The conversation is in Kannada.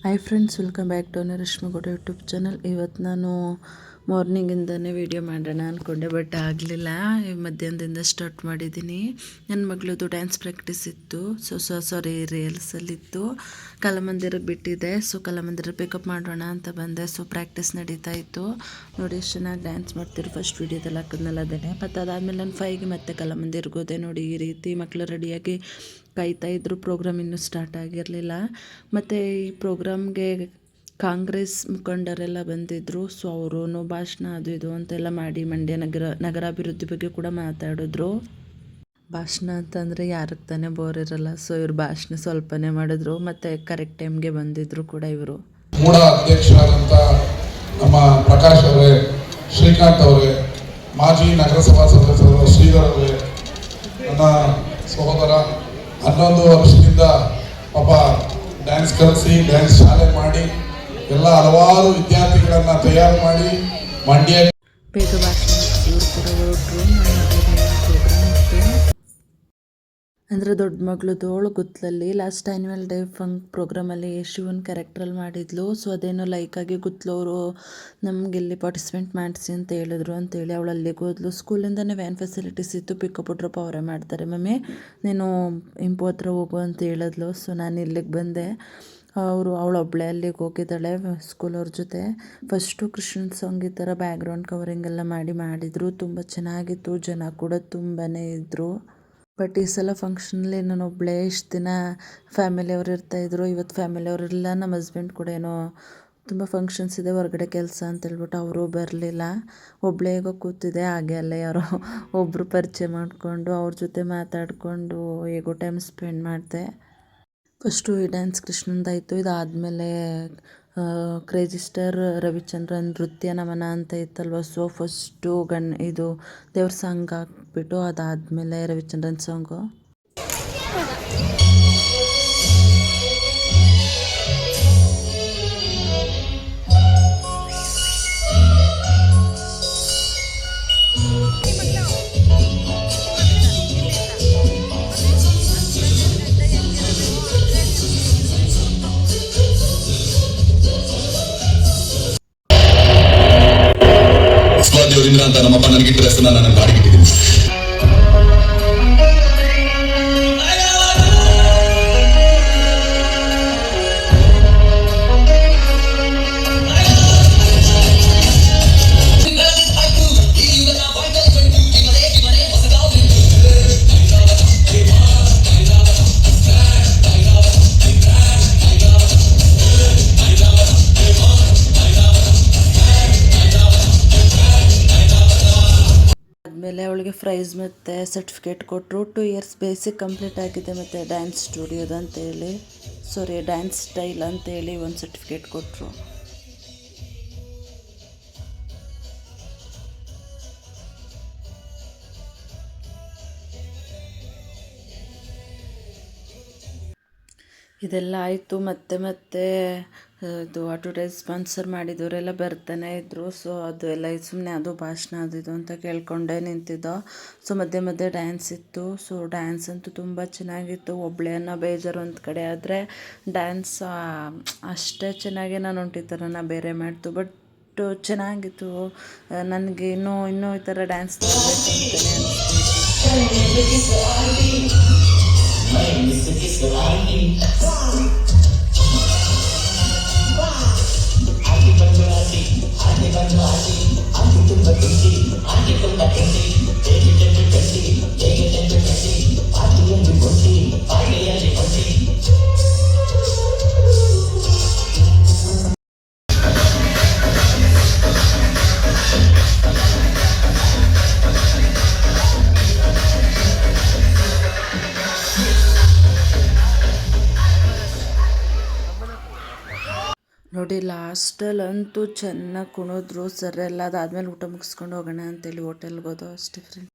Hi friends, welcome back to Rashmi Gowda YouTube channel. ಇವತ್ತು ನಾನು ಮಾರ್ನಿಂಗಿಂದನೇ ವೀಡಿಯೋ ಮಾಡೋಣ ಅಂದ್ಕೊಂಡೆ, ಬಟ್ ಆಗಲಿಲ್ಲ. ಮಧ್ಯಾಹ್ನದಿಂದ ಸ್ಟಾರ್ಟ್ ಮಾಡಿದ್ದೀನಿ. ನನ್ನ ಮಗಳದು ಡ್ಯಾನ್ಸ್ ಪ್ರಾಕ್ಟೀಸ್ ಇತ್ತು, ಸಾರಿ ರಿಹರ್ಸಲ್ಲಿತ್ತು. ಕಲಾಮಂದಿರಕ್ಕೆ ಬಿಟ್ಟಿದ್ದೆ. ಕಲಾಮಂದಿರ ಪಿಕಪ್ ಮಾಡೋಣ ಅಂತ ಬಂದೆ. ಪ್ರಾಕ್ಟೀಸ್ ನಡೀತಾ ಇತ್ತು. ನೋಡಿ ಎಷ್ಟು ಚೆನ್ನಾಗಿ ಡ್ಯಾನ್ಸ್ ಮಾಡ್ತಿರು. ಫಸ್ಟ್ ವೀಡಿಯೋದಲ್ಲಿ ಹಾಕಿದ್ನಲ್ಲ ಅದೇನೆ. ಮತ್ತು ಅದಾದಮೇಲೆ ನಾನು 5ಗೆ ಮತ್ತೆ ಕಲಾಮಂದಿರ್ಗೆ ಹೋದೆ. ನೋಡಿ ಈ ರೀತಿ ಮಕ್ಕಳು ರೆಡಿಯಾಗಿ ಕಾಯ್ತಾಯಿದ್ರು. ಪ್ರೋಗ್ರಾಮ್ ಇನ್ನೂ ಸ್ಟಾರ್ಟ್ ಆಗಿರಲಿಲ್ಲ. ಮತ್ತು ಈ ಪ್ರೋಗ್ರಾಮ್ಗೆ ಕಾಂಗ್ರೆಸ್ ಮುಖಂಡರೆಲ್ಲ ಬಂದಿದ್ದರು. ಅವರು ಭಾಷಣ ಅದು ಇದು ಅಂತೆಲ್ಲ ಮಾಡಿ ಮಂಡ್ಯ ನಗರಾಭಿವೃದ್ಧಿ ಬಗ್ಗೆ ಕೂಡ ಮಾತಾಡಿದ್ರು. ಭಾಷಣ ಅಂತಂದರೆ ಯಾರಿಗೆ ತಾನೇ ಬೋರ್ ಇರಲ್ಲ. ಇವ್ರು ಭಾಷಣ ಸ್ವಲ್ಪನೇ ಮಾಡಿದ್ರು. ಮತ್ತು ಕರೆಕ್ಟ್ ಟೈಮ್ಗೆ ಬಂದಿದ್ರು ಕೂಡ ಇವರು. ಮೂಡ ಅಧ್ಯಕ್ಷರಾದಂಥ ನಮ್ಮ ಪ್ರಕಾಶ್ ಅವರೇ, ಶ್ರೀಕಾಂತ್ ಅವರೇ, ಮಾಜಿ ನಗರಸಭಾ ಸದಸ್ಯರಾದ ಶ್ರೀಧರ್ ಅವರೇ, ನನ್ನ ಸಹೋದರ 11 ವರ್ಷದಿಂದ ಪಾಪ ಡ್ಯಾನ್ಸ್ ಕಲಿಸಿ ಡ್ಯಾನ್ಸ್ ಶಾಲೆ ಮಾಡಿ ಎಲ್ಲ ಹಲವಾರು ವಿದ್ಯಾರ್ಥಿಗಳನ್ನು ತಯಾರು ಮಾಡಿ ಮಂಡ್ಯ ಬೇಗ ಭಾಷಣ ಇವರು ಕೂಡ ಹೊರಟರು. ಅಂದರೆ ದೊಡ್ಡ ಮಗಳದೋಳು ಗುತ್ತಲಲ್ಲಿ ಲಾಸ್ಟ್ ಆ್ಯನ್ಯುವಲ್ ಡೇ ಪ್ರೋಗ್ರಾಮಲ್ಲಿ ಶಿವನ್ ಕ್ಯಾರೆಕ್ಟ್ರಲ್ಲಿ ಮಾಡಿದ್ಲು. ಅದೇನೋ ಲೈಕಾಗಿ ಗುತ್ತಲವರು ನಮಗೆಲ್ಲಿ ಪಾರ್ಟಿಸಿಪೇಟ್ ಮಾಡಿಸಿ ಅಂತ ಹೇಳಿದ್ರು ಅಂತೇಳಿ ಅವಳು ಅಲ್ಲಿಗೆ ಹೋದ್ಲು. ಸ್ಕೂಲಿಂದನೇ ವ್ಯಾನ್ ಫೆಸಿಲಿಟೀಸ್ ಇತ್ತು. ಪಿಕಪ್ ಡ್ರಾಪ್ ಅವರೇ ಮಾಡ್ತಾರೆ. ಮಮ್ಮಿ ನೀನು ಇಂಪು ಹತ್ರ ಹೋಗು ಅಂತ ಹೇಳಿದ್ಲು. ನಾನು ಇಲ್ಲಿಗೆ ಬಂದೆ. ಅವಳೊಬ್ಬಳೆ ಅಲ್ಲಿಗೆ ಹೋಗಿದ್ದಾಳೆ ಸ್ಕೂಲವ್ರ ಜೊತೆ. ಫಸ್ಟು ಕೃಷ್ಣನ್ ಸಾಂಗ್ ಈ ಥರ ಬ್ಯಾಕ್ಗ್ರೌಂಡ್ ಕವರಿಂಗ್ ಎಲ್ಲ ಮಾಡಿದರು. ತುಂಬ ಚೆನ್ನಾಗಿತ್ತು. ಜನ ಕೂಡ ತುಂಬಾ ಇದ್ದರು. ಬಟ್ ಈ ಸಲ ಫಂಕ್ಷನಲ್ಲಿ ನಾನು ಒಬ್ಬಳೇ ಇಷ್ಟು ದಿನ ಫ್ಯಾಮಿಲಿಯವ್ರು ಇರ್ತಾಯಿದ್ರು. ಇವತ್ತು ಫ್ಯಾಮಿಲಿಯವರೆಲ್ಲ ನಮ್ಮ ಹಸ್ಬೆಂಡ್ ಕೂಡ ಏನೋ ತುಂಬ ಫಂಕ್ಷನ್ಸ್ ಇದೆ, ಹೊರಗಡೆ ಕೆಲಸ ಅಂತೇಳ್ಬಿಟ್ಟು ಅವರು ಬರಲಿಲ್ಲ. ಒಬ್ಬಳೇ ಈಗ ಕೂತಿದೆ. ಹಾಗೆ ಅಲ್ಲೇ ಯಾರೋ ಒಬ್ಬರು ಪರಿಚಯ ಮಾಡಿಕೊಂಡು ಅವ್ರ ಜೊತೆ ಮಾತಾಡಿಕೊಂಡು ಹೇಗೋ ಟೈಮ್ ಸ್ಪೆಂಡ್ ಮಾಡಿದೆ. ಫಸ್ಟು ಈ ಡ್ಯಾನ್ಸ್ ಕೃಷ್ಣಂದಾಯಿತು. ಇದಾದಮೇಲೆ ಕ್ರೇಜಿ ಸ್ಟಾರ್ ರವಿಚಂದ್ರನ್ ನೃತ್ಯ ನಮನ ಅಂತ ಇತ್ತಲ್ವ. ಫಸ್ಟು ಇದು ದೇವ್ರ ಸಾಂಗ್ ಹಾಕ್ಬಿಟ್ಟು ಅದಾದಮೇಲೆ ರವಿಚಂದ್ರನ್ ಸಾಂಗು. ದೇವರಿಂದ ಅಂತ ನಮ್ಮಪ್ಪ ನನಗಿಟ್ಟ ಹೆಸರನ್ನ ನಾನು ಗಾಡಿಗಿಟ್ಟಿದ್ದೀನಿ. ಆದಮೇಲೆ ಅವಳಿಗೆ ಪ್ರೈಸ್ ಮತ್ತು ಸರ್ಟಿಫಿಕೇಟ್ ಕೊಟ್ಟರು. 2 ಇಯರ್ಸ್ ಬೇಸಿಕ್ ಕಂಪ್ಲೀಟ್ ಆಗಿದೆ. ಮತ್ತು ಡ್ಯಾನ್ಸ್ ಸ್ಟುಡಿಯೋದು ಅಂತೇಳಿ ಡ್ಯಾನ್ಸ್ ಸ್ಟೈಲ್ ಅಂತೇಳಿ ಒಂದು ಸರ್ಟಿಫಿಕೇಟ್ ಕೊಟ್ಟರು. ಇದೆಲ್ಲ ಆಯಿತು. ಮತ್ತೆ ಇದು ಅಡ್ವರ್ಟೈಸ್ ಸ್ಪಾನ್ಸರ್ ಮಾಡಿದವರೆಲ್ಲ ಬರ್ತಾನೆ ಇದ್ದರು. ಅದು ಎಲ್ಲ ಸುಮ್ಮನೆ ಅದು ಭಾಷಣ ಅದು ಇದು ಅಂತ ಕೇಳ್ಕೊಂಡೇ ನಿಂತಿದ್ದೋ. ಮಧ್ಯೆ ಡ್ಯಾನ್ಸ್ ಇತ್ತು. ಡ್ಯಾನ್ಸ್ ಅಂತೂ ತುಂಬ ಚೆನ್ನಾಗಿತ್ತು. ಒಬ್ಬಳೇ ಅನ್ನೋ ಬೇಜಾರು ಒಂದು ಕಡೆ, ಆದರೆ ಡ್ಯಾನ್ಸ್ ಅಷ್ಟೇ ಚೆನ್ನಾಗಿ ನಾನು ಹೊಂಟಿದ್ದರನ್ನ ಬೇರೆ ಮಾಡ್ತು. ಬಟ್ ಚೆನ್ನಾಗಿತ್ತು. ನನಗೆ ಇನ್ನೂ ಈ ಥರ ಡ್ಯಾನ್ಸ್ ಮಾಡಬೇಕು ಅಂತಲೇ ನೋಡಿ. ಲಾಸ್ಟಲ್ಲಂತೂ ಚೆನ್ನಾಗಿ ಕುಣಿದ್ರು ಸರ್ ಎಲ್ಲ. ಅದಾದಮೇಲೆ ಊಟ ಮುಗಿಸ್ಕೊಂಡು ಹೋಗೋಣ ಅಂತೇಳಿ ಹೋಟೆಲ್ಗೆ ಹೋದೋ ಅಷ್ಟೇ ಫ್ರೆಂಡ್.